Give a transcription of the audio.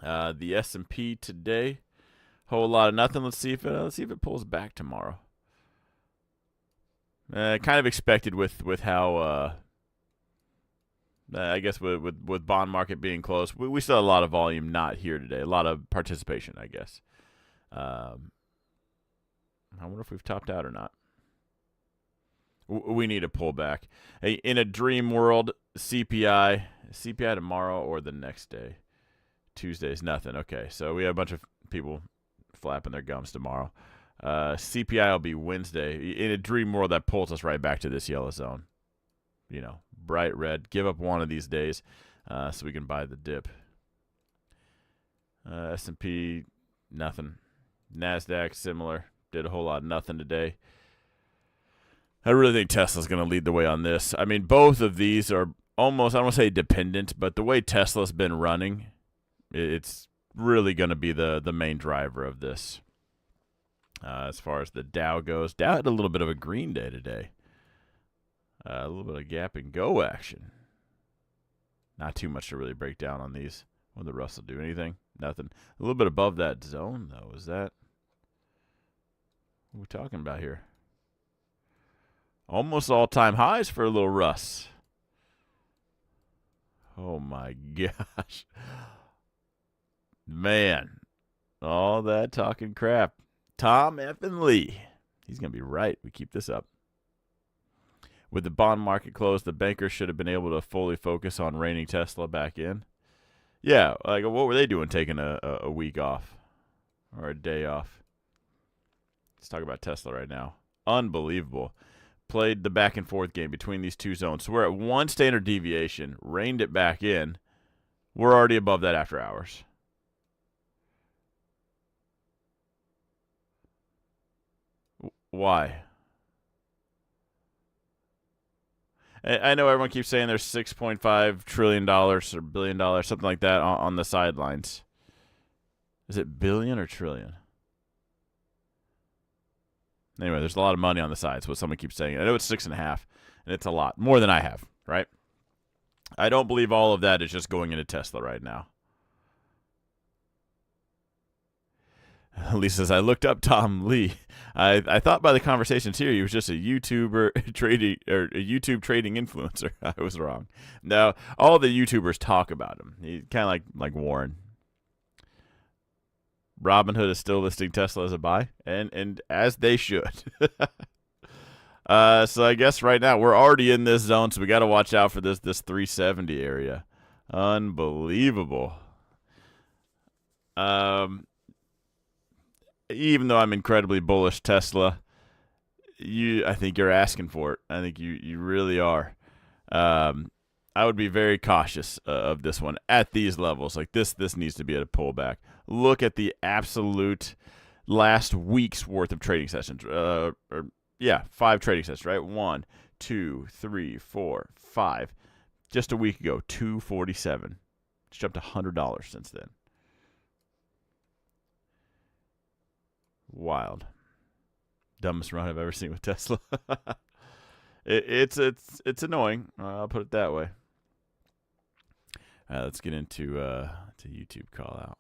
The S&P today, whole lot of nothing. Let's see if it pulls back tomorrow. Kind of expected with how I guess with bond market being closed, we still have a lot of volume not here today. A lot of participation, I guess. I wonder if we've topped out or not. We need a pullback. Hey, in a dream world, CPI tomorrow or the next day. Tuesday's nothing. Okay, so we have a bunch of people flapping their gums tomorrow. CPI will be Wednesday. In a dream world, that pulls us right back to this yellow zone. You know, bright red. Give up one of these days so we can buy the dip. S&P, nothing. NASDAQ, similar. Did a whole lot of nothing today. I really think Tesla's going to lead the way on this. I mean, both of these are almost, I don't want to say dependent, but the way Tesla's been running, it's really going to be the main driver of this. As far as the Dow goes, Dow had a little bit of a green day today. A little bit of gap and go action. Not too much to really break down on these. Will the Russell do anything? Nothing. A little bit above that zone, though. Is that what we're talking about here? Almost all-time highs for a little Russ. Oh, my gosh. Man. All that talking crap. Tom effing Lee. He's going to be right. We keep this up. With the bond market closed, the bankers should have been able to fully focus on reining Tesla back in. Yeah, like what were they doing taking a week off or a day off? Let's talk about Tesla right now. Unbelievable. Played the back and forth game between these two zones. So we're at one standard deviation, reined it back in. We're already above that after hours. Why? I know everyone keeps saying there's $6.5 trillion or $1 billion, something like that, on the sidelines. Is it billion or trillion? Anyway, there's a lot of money on the sides. What someone keeps saying. I know it's 6.5, and it's a lot more than I have. Right? I don't believe all of that is just going into Tesla right now. Lisa says, I looked up Tom Lee. I thought by the conversations here he was just a YouTuber trading or a YouTube trading influencer. I was wrong. No, all the YouTubers talk about him. He's kind of like Warren. Robinhood is still listing Tesla as a buy, and as they should. So I guess right now we're already in this zone, so we got to watch out for this 370 area. Unbelievable. Even though I'm incredibly bullish Tesla, I think you're asking for it. I think you really are. I would be very cautious of this one at these levels. Like this needs to be at a pullback. Look at the absolute last week's worth of trading sessions. 5 trading sessions, right? 1, 2, 3, 4, 5. Just a week ago, 247. It's jumped $100 since then. Wild. Dumbest run I've ever seen with Tesla. It's annoying. I'll put it that way. Let's get into YouTube call out.